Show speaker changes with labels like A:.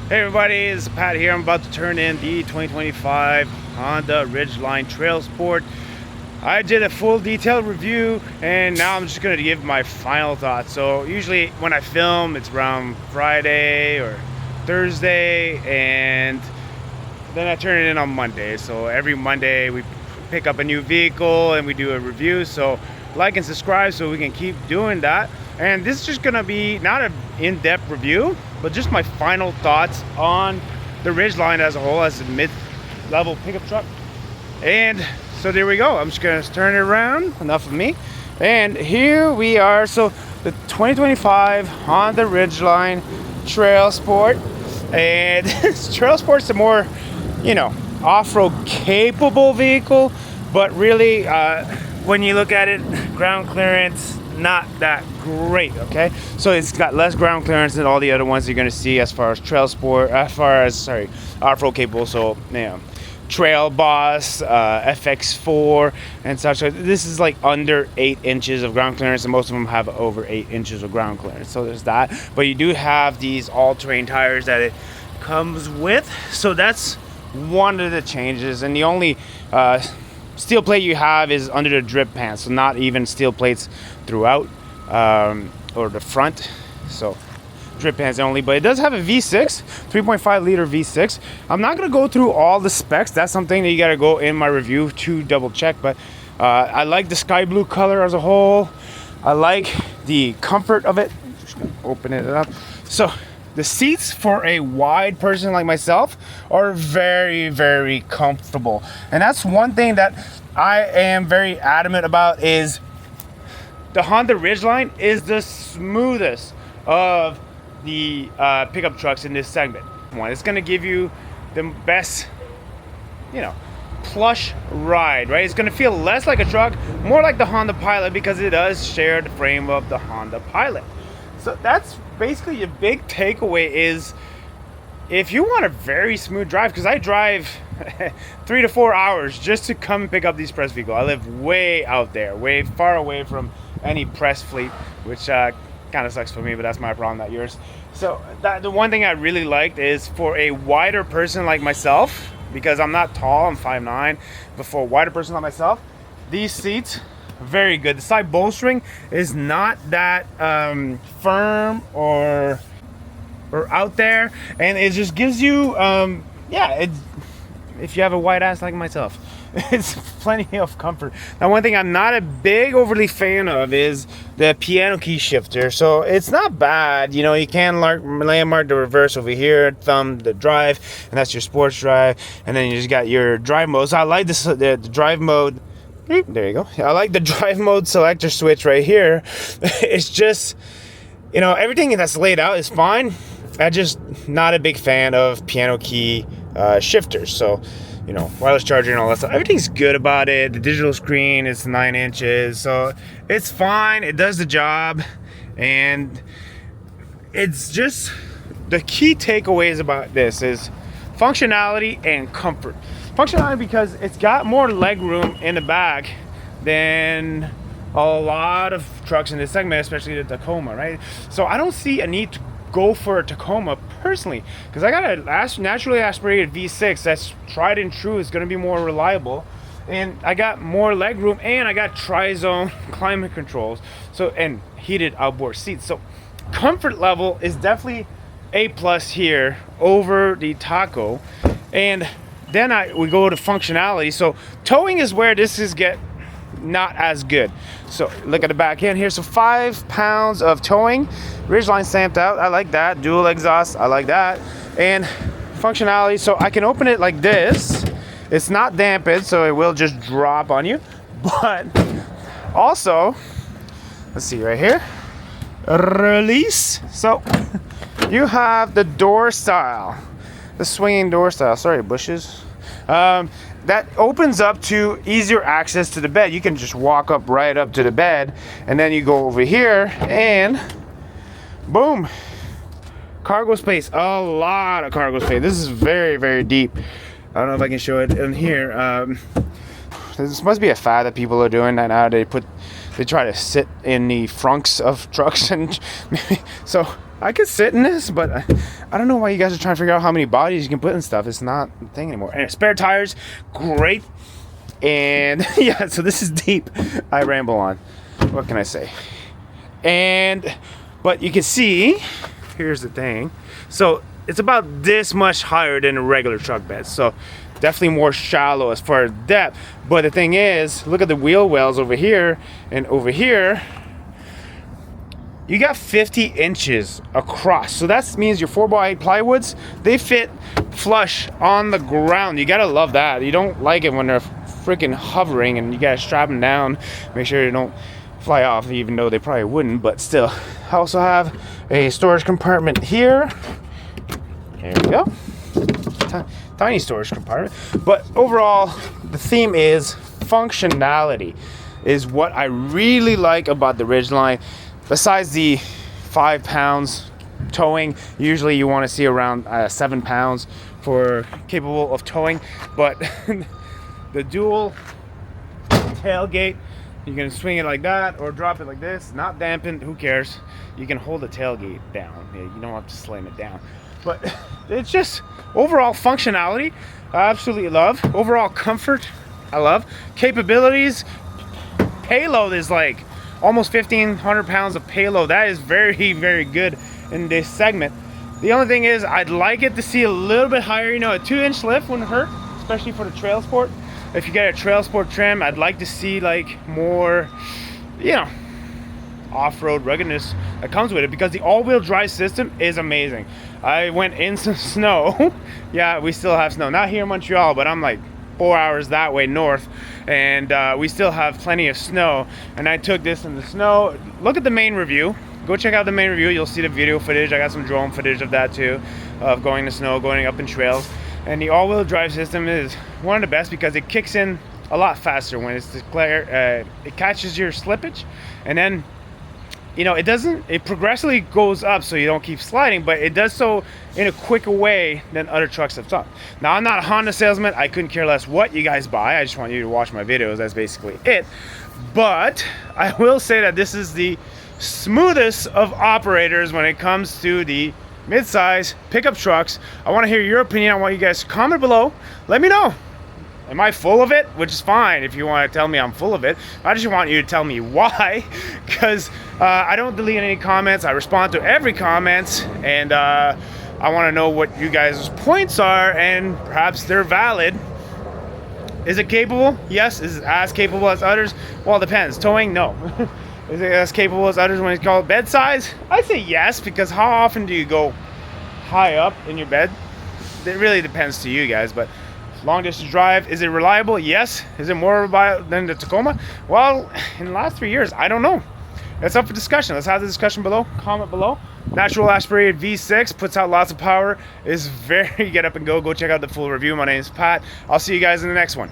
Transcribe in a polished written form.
A: Hey everybody, it's Pat here. I'm about to turn in the 2025 Honda Ridgeline TrailSport. I did a full detailed review and now I'm just going to give my final thoughts. So usually when I film, it's around Friday or Thursday, and then I turn it in on Monday. So every Monday we pick up a new vehicle and we do a review. So like and subscribe so we can keep doing that. And this is just gonna be not an in-depth review, but just my final thoughts on the Ridgeline as a whole, as a mid-level pickup truck. And so there we go. I'm just gonna turn it around. Enough of me. And here we are. So the 2025 Honda Ridgeline TrailSport, and TrailSport's a more, off-road capable vehicle, but really, when you look at it, ground clearance, not that great. Okay, so it's got less ground clearance than all the other ones you're going to see as far as off-road capable. So Trail Boss, FX4 and such. So this is like under 8 inches of ground clearance, and most of them have over 8 inches of ground clearance. So there's that. But you do have these all-terrain tires that it comes with. So that's one of the changes, and the only steel plate you have is under the drip pants, so not even steel plates throughout or the front. So drip pants only, but it does have a V6, 3.5 liter V6. I'm not gonna go through all the specs. That's something that you gotta go in my review to double check, but I like the sky blue color as a whole. I like the comfort of it. Just gonna open it up. So the seats for a wide person like myself are very, very comfortable. And that's one thing that I am very adamant about, is the Honda Ridgeline is the smoothest of the pickup trucks in this segment. It's going to give you the best, plush ride, right? It's going to feel less like a truck, more like the Honda Pilot, because it does share the frame of the Honda Pilot. So that's basically a big takeaway, is if you want a very smooth drive, because I drive 3 to 4 hours just to come and pick up these press vehicles. I live way out there, way far away from any press fleet, which kind of sucks for me, but that's my problem, not yours. So the one thing I really liked is, for a wider person like myself, because I'm not tall, I'm 5'9", but for a wider person like myself, these seats, very good. The side bolstering is not that firm or out there, and it just gives you if you have a wide ass like myself, it's plenty of comfort. Now, one thing I'm not a big overly fan of is the piano key shifter. So it's not bad, you can landmark the reverse over here, thumb the drive, and that's your sports drive, and then you just got your drive mode. So I like this, the drive mode. There you go. I like the drive mode selector switch right here. It's just, everything that's laid out is fine. I'm just not a big fan of piano key shifters. So, wireless charger and all that stuff, everything's good about it. The digital screen is 9 inches, so it's fine. It does the job, and it's just, the key takeaways about this is functionality and comfort. Functionality because it's got more leg room in the back than a lot of trucks in this segment, especially the Tacoma, right? So I don't see a need to go for a Tacoma personally, because I got a naturally aspirated V6 that's tried and true. It's going to be more reliable, and I got more leg room, and I got tri-zone climate controls, so, and heated outboard seats. So comfort level is definitely A+ here over the Taco. And then we go to functionality. So towing is where this is not as good. So look at the back end here. So 5 pounds of towing, Ridgeline stamped out. I like that. Dual exhaust, I like that. And functionality, so I can open it like this. It's not dampened, so it will just drop on you. But also, let's see right here, release. So you have the door style, the swinging door style. Sorry, bushes. That opens up to easier access to the bed. You can just walk up right up to the bed, and then you go over here and boom, cargo space. A lot of cargo space. This is very, very deep. I don't know if I can show it in here. This must be a fad that people are doing that now. They put they try to sit in the frunks of trucks, and so I could sit in this, but I don't know why you guys are trying to figure out how many bodies you can put in stuff. It's not a thing anymore. And spare tires, great. And yeah, so this is deep. I ramble on. What can I say? But you can see, here's the thing. So it's about this much higher than a regular truck bed. So definitely more shallow as far as depth. But the thing is, look at the wheel wells over here and over here. You got 50 inches across. So that means your 4x8 plywoods, they fit flush on the ground. You gotta love that. You don't like it when they're freaking hovering and you gotta strap them down. Make sure you don't fly off, even though they probably wouldn't, but still. I also have a storage compartment here. There we go. Tiny storage compartment. But overall, the theme is functionality, is what I really like about the Ridgeline. Besides the 5 pounds towing, usually you want to see around 7 pounds for capable of towing. But the dual tailgate, you can swing it like that or drop it like this, not dampened, who cares? You can hold the tailgate down. You don't have to slam it down. But it's just overall functionality, I absolutely love. Overall comfort, I love. Capabilities, payload is like almost 1,500 pounds of payload. That is very, very good in this segment. The only thing is, I'd like it to see a little bit higher. You know, a 2-inch lift wouldn't hurt, especially for the TrailSport. If you get a TrailSport trim, I'd like to see like more, you know, off-road ruggedness that comes with it, because the all-wheel drive system is amazing. I went in some snow. Yeah, we still have snow. Not here in Montreal, but I'm like 4 hours that way north, and we still have plenty of snow. And I took this in the snow. Look at the main review. Go check out the main review. You'll see the video footage. I got some drone footage of that too, of going to snow, going up in trails. And the all-wheel drive system is one of the best because it kicks in a lot faster when it's declared. It catches your slippage, and then, you know, it progressively goes up so you don't keep sliding, but it does so in a quicker way than other trucks have done. Now, I'm not a Honda salesman. I couldn't care less what you guys buy. I just want you to watch my videos. That's basically it. But I will say that this is the smoothest of operators when it comes to the midsize pickup trucks. I want to hear your opinion. I want you guys to comment below. Let me know. Am I full of it? Which is fine if you want to tell me I'm full of it. I just want you to tell me why, because I don't delete any comments. I respond to every comment, and I want to know what you guys' points are, and perhaps they're valid. Is it capable? Yes. Is it as capable as others? Well, it depends. Towing? No. Is it as capable as others when it's called bed size? I say yes, because how often do you go high up in your bed? It really depends to you guys, but long distance drive, is it reliable? Yes. Is it more reliable than the Tacoma? Well, in the last 3 years, I don't know. That's up for discussion. Let's have the discussion below. Comment below. Natural aspirated V6 puts out lots of power. Is very get up and go. Go check out the full review. My name is Pat. I'll see you guys in the next one.